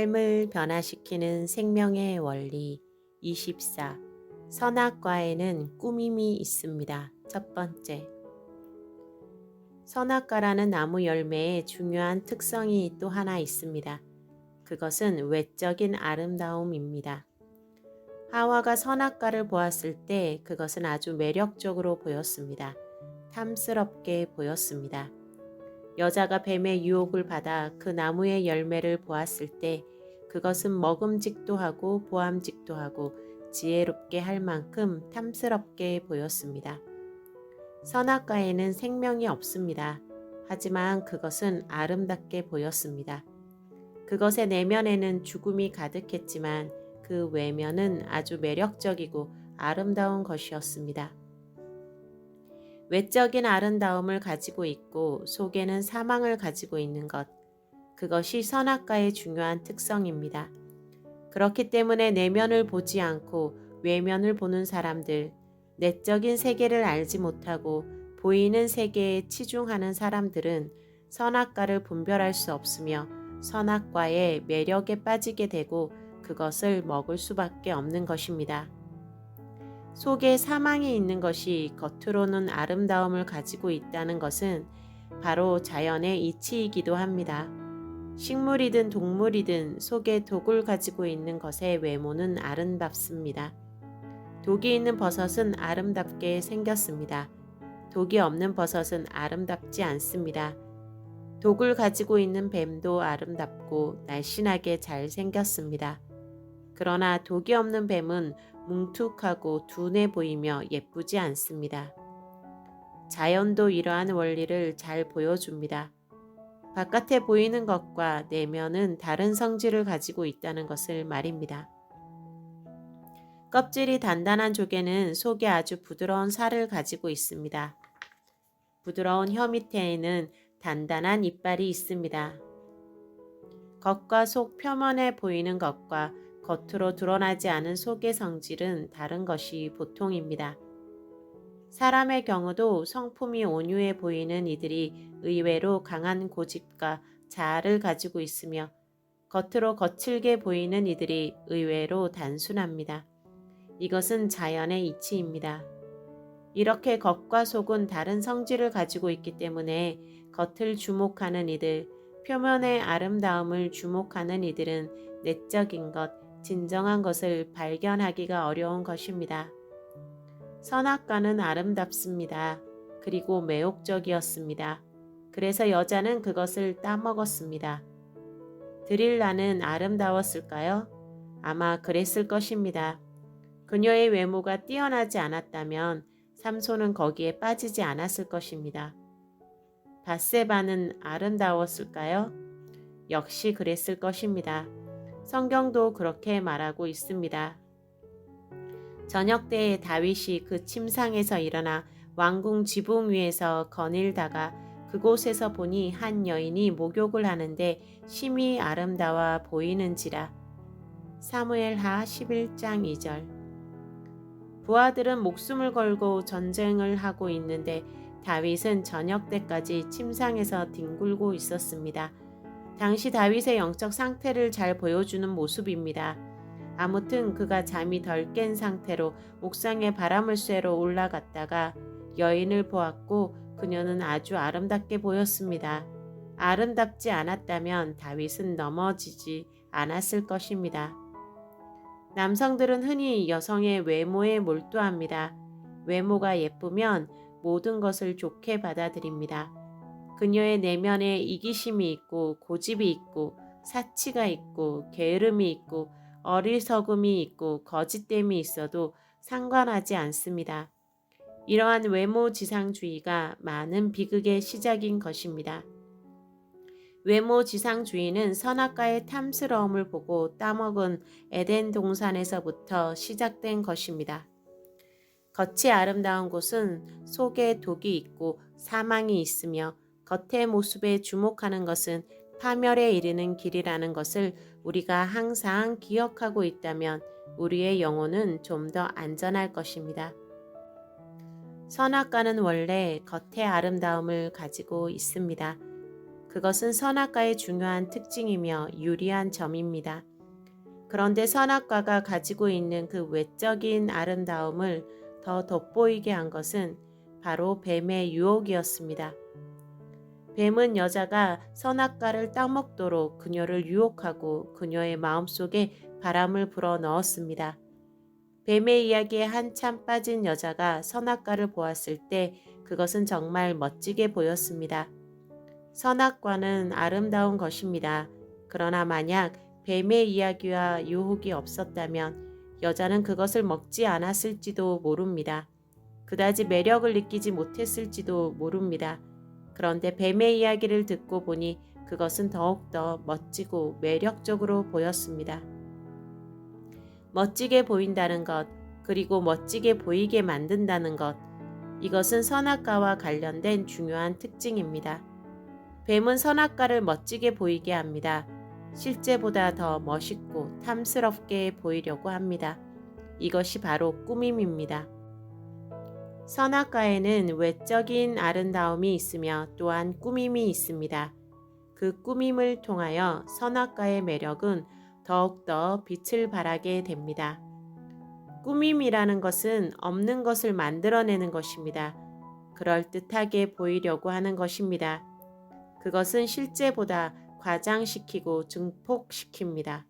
삶을 변화시키는 생명의 원리 24. 선악과에는 꾸밈이 있습니다. 첫 번째. 선악과라는 나무 열매에 중요한 특성이 또 하나 있습니다. 그것은 외적인 아름다움입니다. 하와가 선악과를 보았을 때 그것은 아주 매력적으로 보였습니다. 탐스럽게 보였습니다. 여자가 뱀의 유혹을 받아 그 나무의 열매를 보았을 때 그것은 먹음직도 하고 보암직도 하고 지혜롭게 할 만큼 탐스럽게 보였습니다. 선악과에는 생명이 없습니다. 하지만 그것은 아름답게 보였습니다. 그것의 내면에는 죽음이 가득했지만 그 외면은 아주 매력적이고 아름다운 것이었습니다. 외적인 아름다움을 가지고 있고 속에는 사망을 가지고 있는 것. 그것이 선악과의 중요한 특성입니다. 그렇기 때문에 내면을 보지 않고 외면을 보는 사람들, 내적인 세계를 알지 못하고 보이는 세계에 치중하는 사람들은 선악과를 분별할 수 없으며 선악과의 매력에 빠지게 되고 그것을 먹을 수밖에 없는 것입니다. 속에 사망이 있는 것이 겉으로는 아름다움을 가지고 있다는 것은 바로 자연의 이치이기도 합니다. 식물이든 동물이든 속에 독을 가지고 있는 것의 외모는 아름답습니다. 독이 있는 버섯은 아름답게 생겼습니다. 독이 없는 버섯은 아름답지 않습니다. 독을 가지고 있는 뱀도 아름답고 날씬하게 잘 생겼습니다. 그러나 독이 없는 뱀은 뭉툭하고 둔해 보이며 예쁘지 않습니다. 자연도 이러한 원리를 잘 보여줍니다. 바깥에 보이는 것과 내면은 다른 성질을 가지고 있다는 것을 말입니다. 껍질이 단단한 조개는 속에 아주 부드러운 살을 가지고 있습니다. 부드러운 혀 밑에는 단단한 이빨이 있습니다. 겉과 속 표면에 보이는 것과 겉으로 드러나지 않은 속의 성질은 다른 것이 보통입니다. 사람의 경우도 성품이 온유해 보이는 이들이 의외로 강한 고집과 자아를 가지고 있으며 겉으로 거칠게 보이는 이들이 의외로 단순합니다. 이것은 자연의 이치입니다. 이렇게 겉과 속은 다른 성질을 가지고 있기 때문에 겉을 주목하는 이들, 표면의 아름다움을 주목하는 이들은 내적인 것, 진정한 것을 발견하기가 어려운 것입니다. 선악과는 아름답습니다. 그리고 매혹적이었습니다. 그래서 여자는 그것을 따먹었습니다. 드릴라는 아름다웠을까요? 아마 그랬을 것입니다. 그녀의 외모가 뛰어나지 않았다면 삼손은 거기에 빠지지 않았을 것입니다. 밧세바는 아름다웠을까요? 역시 그랬을 것입니다. 성경도 그렇게 말하고 있습니다. 저녁 때에 다윗이 그 침상에서 일어나 왕궁 지붕 위에서 거닐다가 그곳에서 보니 한 여인이 목욕을 하는데 심히 아름다워 보이는지라. 사무엘하 11장 2절. 부하들은 목숨을 걸고 전쟁을 하고 있는데 다윗은 저녁 때까지 침상에서 뒹굴고 있었습니다. 당시 다윗의 영적 상태를 잘 보여주는 모습입니다. 아무튼 그가 잠이 덜 깬 상태로 옥상에 바람을 쐬러 올라갔다가 여인을 보았고 그녀는 아주 아름답게 보였습니다. 아름답지 않았다면 다윗은 넘어지지 않았을 것입니다. 남성들은 흔히 여성의 외모에 몰두합니다. 외모가 예쁘면 모든 것을 좋게 받아들입니다. 그녀의 내면에 이기심이 있고 고집이 있고 사치가 있고 게으름이 있고 어리석음이 있고 거짓됨이 있어도 상관하지 않습니다. 이러한 외모 지상주의가 많은 비극의 시작인 것입니다. 외모 지상주의는 선악과의 탐스러움을 보고 따먹은 에덴 동산에서부터 시작된 것입니다. 겉이 아름다운 곳은 속에 독이 있고 사망이 있으며 겉의 모습에 주목하는 것은 파멸에 이르는 길이라는 것을 우리가 항상 기억하고 있다면 우리의 영혼은 좀 더 안전할 것입니다. 선악과는 원래 겉의 아름다움을 가지고 있습니다. 그것은 선악과의 중요한 특징이며 유리한 점입니다. 그런데 선악과가 가지고 있는 그 외적인 아름다움을 더 돋보이게 한 것은 바로 뱀의 유혹이었습니다. 뱀은 여자가 선악과를 따먹도록 그녀를 유혹하고 그녀의 마음속에 바람을 불어 넣었습니다. 뱀의 이야기에 한참 빠진 여자가 선악과를 보았을 때 그것은 정말 멋지게 보였습니다. 선악과는 아름다운 것입니다. 그러나 만약 뱀의 이야기와 유혹이 없었다면 여자는 그것을 먹지 않았을지도 모릅니다. 그다지 매력을 느끼지 못했을지도 모릅니다. 그런데 뱀의 이야기를 듣고 보니 그것은 더욱더 멋지고 매력적으로 보였습니다. 멋지게 보인다는 것, 그리고 멋지게 보이게 만든다는 것, 이것은 선악과와 관련된 중요한 특징입니다. 뱀은 선악과를 멋지게 보이게 합니다. 실제보다 더 멋있고 탐스럽게 보이려고 합니다. 이것이 바로 꾸밈입니다. 선악과에는 외적인 아름다움이 있으며 또한 꾸밈이 있습니다. 그 꾸밈을 통하여 선악과의 매력은 더욱더 빛을 발하게 됩니다. 꾸밈이라는 것은 없는 것을 만들어내는 것입니다. 그럴듯하게 보이려고 하는 것입니다. 그것은 실제보다 과장시키고 증폭시킵니다.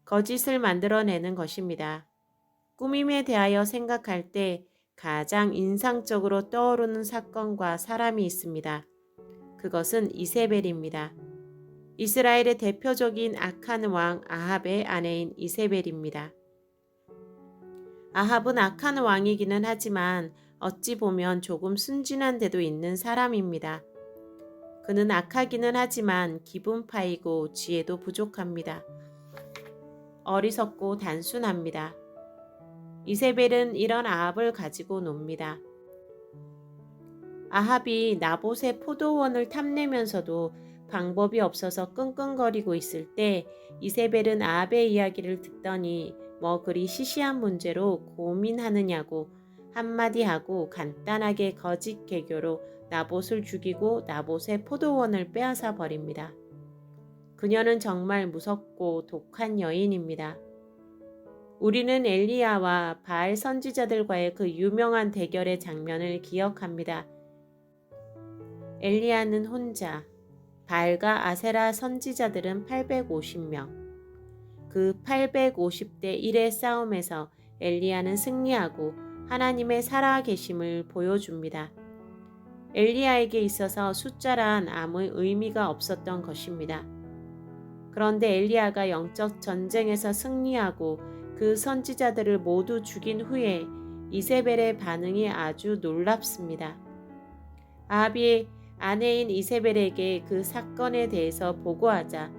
거짓을 만들어내는 것입니다. 꾸밈에 대하여 생각할 때 가장 인상적으로 떠오르는 사건과 사람이 있습니다. 그것은 이세벨입니다. 이스라엘의 대표적인 악한 왕 아합의 아내인 이세벨입니다. 아합은 악한 왕이기는 하지만 어찌 보면 조금 순진한 데도 있는 사람입니다. 그는 악하기는 하지만 기분 파이고 지혜도 부족합니다. 어리석고 단순합니다. 이세벨은 이런 아합을 가지고 놉니다. 아합이 나봇의 포도원을 탐내면서도 방법이 없어서 끙끙거리고 있을 때 이세벨은 아합의 이야기를 듣더니 뭐 그리 시시한 문제로 고민하느냐고 한마디 하고 간단하게 거짓 개교로 나봇을 죽이고 나봇의 포도원을 빼앗아 버립니다. 그녀는 정말 무섭고 독한 여인입니다. 우리는 엘리야와 바알 선지자들과의 그 유명한 대결의 장면을 기억합니다. 엘리야는 혼자, 바알과 아세라 선지자들은 850명. 그 850대 1의 싸움에서 엘리야는 승리하고 하나님의 살아계심을 보여줍니다. 엘리야에게 있어서 숫자란 아무 의미가 없었던 것입니다. 그런데 엘리야가 영적 전쟁에서 승리하고 그 선지자들을 모두 죽인 후에 이세벨의 반응이 아주 놀랍습니다. 아합이 아내인 이세벨에게 그 사건에 대해서 보고하자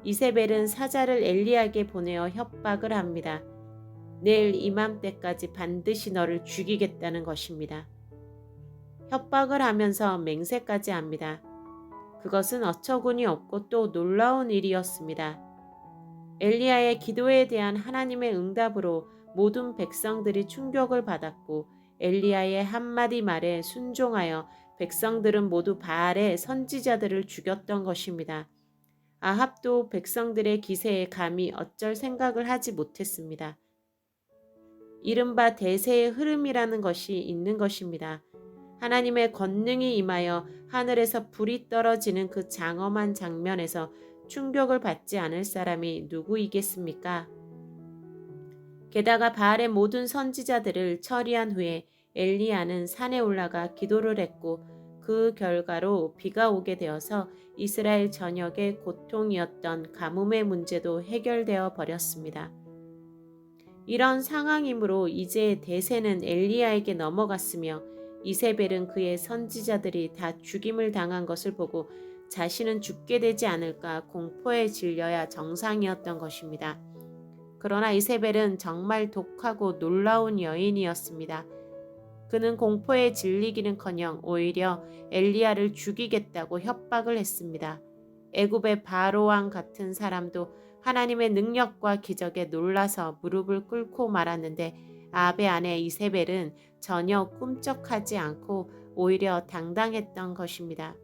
이세벨은 사자를 엘리야에게 보내어 협박을 합니다. 내일 이맘때까지 반드시 너를 죽이겠다는 것입니다. 협박을 하면서 맹세까지 합니다. 그것은 어처구니 없고 또 놀라운 일이었습니다. 엘리야의 기도에 대한 하나님의 응답으로 모든 백성들이 충격을 받았고 엘리야의 한마디 말에 순종하여 백성들은 모두 바알의 선지자들을 죽였던 것입니다. 아합도 백성들의 기세에 감히 어쩔 생각을 하지 못했습니다. 이른바 대세의 흐름이라는 것이 있는 것입니다. 하나님의 권능이 임하여 하늘에서 불이 떨어지는 그 장엄한 장면에서 충격을 받지 않을 사람이 누구이겠습니까? 게다가 바알의 모든 선지자들을 처리한 후에 엘리야는 산에 올라가 기도를 했고 그 결과로 비가 오게 되어서 이스라엘 전역의 고통이었던 가뭄의 문제도 해결되어 버렸습니다. 이런 상황이므로 이제 대세는 엘리야에게 넘어갔으며 이세벨은 그의 선지자들이 다 죽임을 당한 것을 보고 자신은 죽게 되지 않을까 공포에 질려야 정상이었던 것입니다. 그러나 이세벨은 정말 독하고 놀라운 여인이었습니다. 그는 공포에 질리기는커녕 오히려 엘리야를 죽이겠다고 협박을 했습니다. 애굽의 바로 왕 같은 사람도 하나님의 능력과 기적에 놀라서 무릎을 꿇고 말았는데 아합의 아내 이세벨은 전혀 꿈쩍하지 않고 오히려 당당했던 것입니다.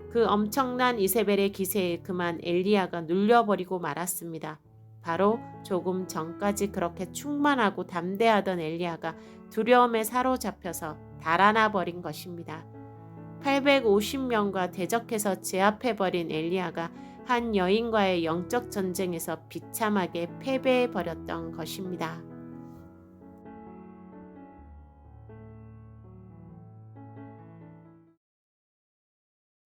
그 엄청난 이세벨의 기세에 그만 엘리야가 눌려버리고 말았습니다. 바로 조금 전까지 그렇게 충만하고 담대하던 엘리야가 두려움에 사로잡혀서 달아나 버린 것입니다. 850명과 대적해서 제압해버린 엘리야가 한 여인과의 영적 전쟁에서 비참하게 패배해버렸던 것입니다.